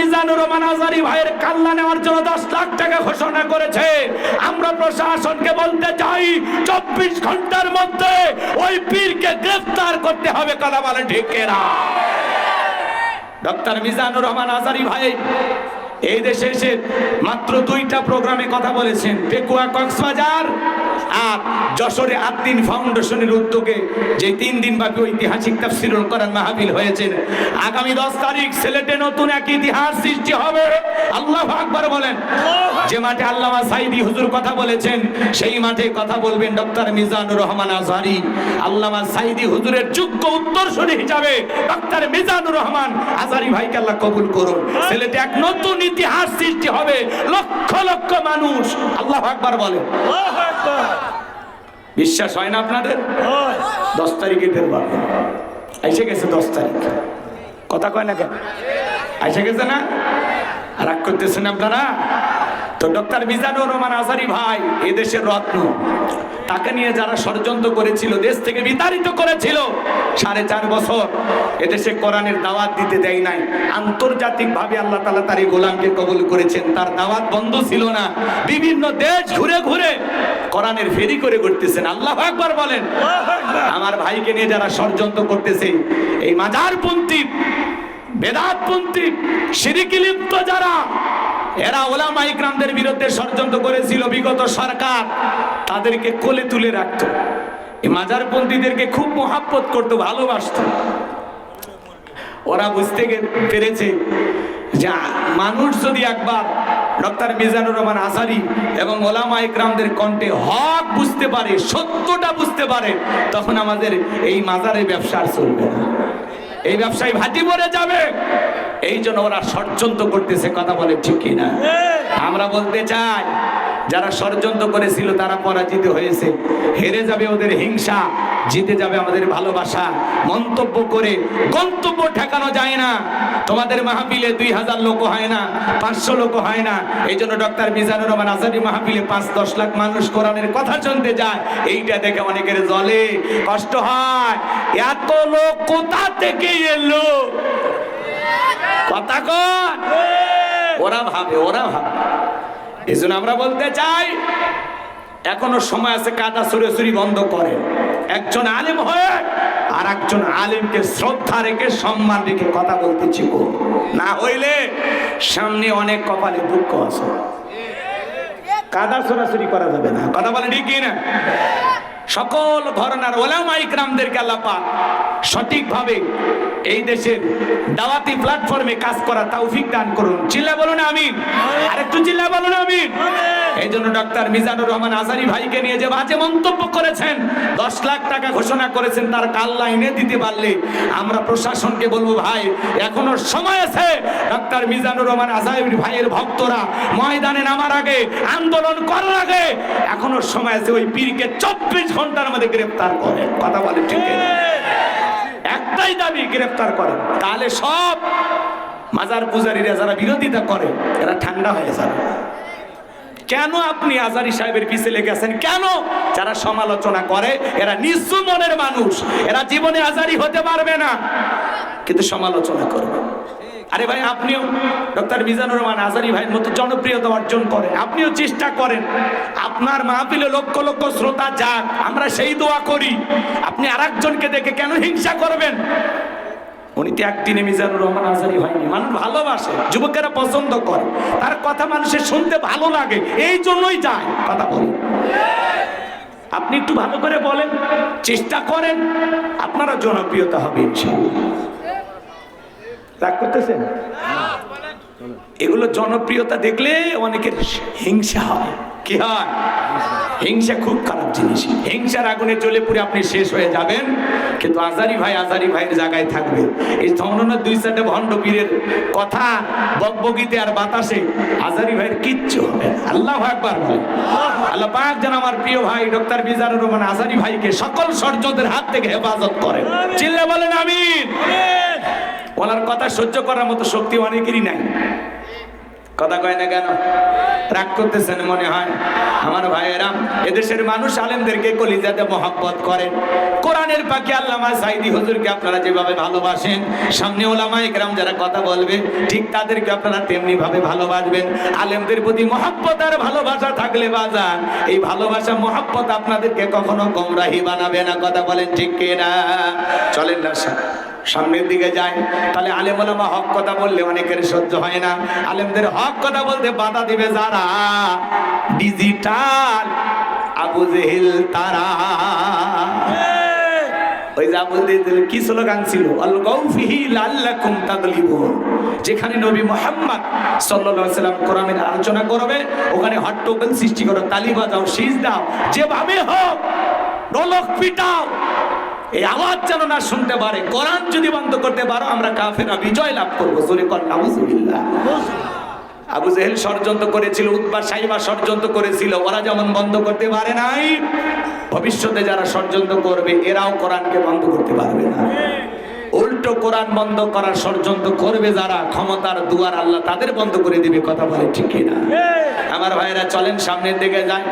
মিজানুর রহমান আজারি ভাইয়ের কাল্লা নেওয়ার জন্য 10 লাখ টাকা ঘোষণা করেছে। আমরা প্রশাসনকে বলতে চাই 24 ঘন্টার মধ্যে ওই পীরকে গ্রেফতার করতে হবে। কথা বলে ঠিক কিনা? ডক্টর মিজানুর রহমান আজারি ভাই এই দেশে এসে মাত্র 2টা প্রোগ্রামে কথা বলেছেন, পেকুয়া কক্সবাজার আর যশোরে আদ্দিন ফাউন্ডেশনের উদ্যোগে যে 3 দিন ব্যাপী ঐতিহাসিক তাফসীরুল কোরআন মাহফিল হয়েছে। আগামী 10 তারিখ সিলেটে নতুন এক ইতিহাস সৃষ্টি হবে। আল্লাহু আকবার বলেন। যে মাঠে আল্লামা সাঈদী হুজুর কথা বলেছেন সেই মাঠে কথা বলবেন ডক্টর মিজানুর রহমান আজহারী। আল্লামা সাঈদী হুজুরের যোগ্য উত্তরসূরি হিসাবে ডক্টর মিজানুর রহমান আজহারী ভাইকে আল্লাহ কবুল করুন। সিলেটে এক নতুন ইতিহাস সৃষ্টি হবে, লক্ষ লক্ষ মানুষ। আল্লাহু আকবার বলেন। আল্লাহু আকবার। বিশ্বাস হয় না আপনাদের? 10 তারিখে বের হবে, এসে গেছে 10 তারিখ। কথা কয় না কেন? এসে গেছে না? রাগ করতেছেন আপনারা? তো ডক্টর মিজানুর রহমান আজহারী ভাই এদেশের রত্ন। তাকে নিয়ে যারা ষড়যন্ত্র করেছিল, দেশ থেকে বিতাড়িত করেছিল, 4.5 বছর এদেশে কোরআনের দাওয়াত দিতে দেয় নাই। আন্তর্জাতিকভাবে আল্লাহ তাআলা তার এই গোলামকে কবুল করেছেন। তার দাওয়াত বন্ধ ছিল না। বিভিন্ন দেশ ঘুরে ঘুরে কোরআনের ফেরি করে করতেছেন। আল্লাহু আকবার বলেন। আমার ভাইকে নিয়ে যারা ষড়যন্ত্র করতেছে, এই মাজারপন্থী, বেদাতপন্থী, শিরকে লিপ্ত যারা, এরা ওলামা ইকরামদের বিরুদ্ধে ষড়যন্ত্র করেছিল। বিগত সরকার তাদেরকে কোলে তুলে রাখত। এই মাজারপন্থীদেরকে খুব মহাব্বত করত, ভালোবাসত। ওরা বুঝতে পেরেছে যে মানুষ যদি একবার ডক্টর মিজানুর রহমান আজহারী এবং ওলামা ইকরামদের কণ্ঠে হক বুঝতে পারে, সত্যটা বুঝতে পারে, তখন আমাদের এই মাজারের ব্যবসা আর চলবে না, এই ব্যবসায় ভাটি পড়ে যাবে। এই জন্য ওরা ষড়যন্ত্র করতেছে। কথা বলে ঠিক কিনা? আমরা বলতে চাই যারা ষড়যন্ত্র করেছিল তারা পরাজিত হয়েছে। হেরে যাবে ওদের হিংসা, জিতে যাবে আমাদের ভালোবাসা। মন্তব্য করে গন্তব্য ঠেকানো যায় না। তোমাদের মাহফিলে 2000 লোক হয় না, 500 লোক হয় না। এই জন্য ডক্টর মিজানুর রহমান আজহারী মাহফিলে 5-10 লাখ মানুষ কোরআনের কথা শুনতে যায়। এইটা দেখে অনেকের জ্বলে, কষ্ট হয়। এত লোক কোথা থেকে এলো? কথা কয়। ওরা ভাবে। এই জন্য আমরা বলতে চাই এখনো সময় আছে, কাদা ছুড়াছুড়ি বন্ধ করে। একজন আলেম হয়ে আর একজন আলেমকে শ্রদ্ধা রেখে, সম্মান রেখে কথা বলতে শিখো। না হইলে সামনে অনেক কপালে দুঃখ আছে। কাদা ছুড়াছুড়ি করা যাবে না। কথা বলে ঠিক না? সকল ঘরানার ওলামা ইকরামদেরকে আল্লাহ পাক সঠিকভাবে এই দেশের দাওয়াতি প্ল্যাটফর্মে কাজ করা তৌফিক দান করুন। চিল্লা বলুন আমিন। আরেকটু চিল্লা বলুন আমিন। এই জন্য ডক্টর মিজানুর রহমান আজহারী ভাইকে নিয়ে যে বাজে মন্তব্য করেছেন, 10 লাখ টাকা ঘোষণা করেছেন, তার কাল্লা এনে দিতে পারলে আমরা প্রশাসনকে বলবো, ভাই এখনো সময় আছে। ডক্টর মিজানুর রহমান আজহারী ভাইয়ের ভক্তরা ময়দানে নামার আগে, আন্দোলন করার আগে এখনো সময় আছে। ওই পীরকে 24 ঘন্টার মধ্যে গ্রেফতার করে। কথা বলে ঠিক না? একটাই দাবি, গ্রেফতার করেন। তাহলে সব মাজার পূজারীরা যারা বিরোধিতা করে এরা ঠান্ডা হয়ে যাবে। কেন আপনি আজহারী সাহেবের পিছে লেগেছেন? কেন? যারা সমালোচনা করে এরা নিচু মনের মানুষ, এরা জীবনে আজহারী হতে পারবে না, কিন্তু সমালোচনা করবে। আরে ভাই, আপনিও ডক্টর মিজানুর রহমান আজহারী ভাইয়ের মতো জনপ্রিয়তা অর্জন করেন, আপনিও চেষ্টা করেন। আপনার মাহফিলে লক্ষ লক্ষ শ্রোতা যাক, আমরা সেই দোয়া করি। আপনি আরেকজনকে দেখে কেন হিংসা করবেন? উনি তো একদিনে মিজানুর রহমান আজহারী হয়নি। মানুষ ভালোবাসে, যুবকেরা পছন্দ করে, তার কথা মানুষের শুনতে ভালো লাগে, এই জন্যই যায়। কথা বলি, আপনি একটু ভালো করে বলেন, চেষ্টা করেন, আপনারা জনপ্রিয়তা হবে ইনশাআল্লাহ। রাগ করতেছেন? এগুলো জনপ্রিয়তা দেখলে অনেকের হিংসা হয়। কি হয়? হিংসা খুব খারাপ জিনিস। হিংসার আগুনে জ্বলে পুড়ে আপনি শেষ হয়ে যাবেন, কিন্তু আজহারী ভাইয়ের জায়গায় থাকবে। এই ধর্মনাথ 2-4টা ভণ্ড পীরের কথা বকবকিতে আর বাতাসে আজহারী ভাইয়ের কিচ্ছু হবে। আল্লাহু আকবার বলে। আল্লাহ পাক যেন আমার প্রিয় ভাই ডক্টর মিজানুর রহমান আজহারী ভাইকে সকল ষড়যন্ত্রের হাত থেকে হেফাজত করেন। চিল্লা বলেন আমিন। ওনার কথা সহ্য করার মতো শক্তি অনেকেরই নাই। কথা কয় না কেন? রাগ করতেছেন মনে হয়। আমার ভাইয়েরা, এদেশের মানুষ আলেমদেরকে কলিজাতে মহব্বত করেন। কোরআনের পাখি আল্লামা সাইদি হুজুরকে আপনারা যেভাবে ভালোবাসেন, সামনে ওলামায়ে কেরাম যারা কথা বলবে ঠিক তাদেরকে আপনারা তেমনি ভাবে ভালোবাসবেন। আলেমদের প্রতি মহব্বত আর ভালোবাসা থাকলে বাজান, এই ভালোবাসা মহব্বত আপনাদেরকে কখনো গোমরাহি বানাবে না। কথা বলেন ঠিক কিনা? চলেন না সামনের দিকে যায়। তাহলে আলেম ওলামা হক কথা বললে অনেকের সহ্য হয় না। আলেমদের হক কথা বলতে বাধা দিবে যারা ডিজিটাল আবু জেহেল তারা। ওই যে আবু জেহেল কি স্লোগান ছিল? আল গাউফিহি লাল্লাকুম তাগলিবুন। যেখানে নবী মুহাম্মদ সাল্লাল্লাহু আলাইহি সাল্লাম কোরআনের আলোচনা করবে, ওখানে হট্টগোল সৃষ্টি করো, তালি বাজাও, শীষ দাও, যেভাবে হোক রলক পিটাও, এই আওয়াজ যেন না শুনতে পারে। কোরআন যদি বন্ধ করতে পারো, আমরা কাফেররা বিজয় লাভ করবো। জোরে কর নাউজুবিল্লাহ। আবু জেহেল ষড়যন্ত্র করেছিল, উতবা সাইবা ষড়যন্ত্র করেছিল, ওরা যেমন বন্ধ করতে পারে নাই, ভবিষ্যতে যারা ষড়যন্ত্র করবে এরাও কোরআনকে বন্ধ করতে পারবে না। উল্টো কোরআন বন্ধ করার ষড়যন্ত্র করবে যারা, ক্ষমতার দুয়ার আল্লাহ তাদের বন্ধ করে দিবে। কথা বলে ঠিক কিনা? আমার ভাইয়েরা চলেন সামনের দিকে যায়।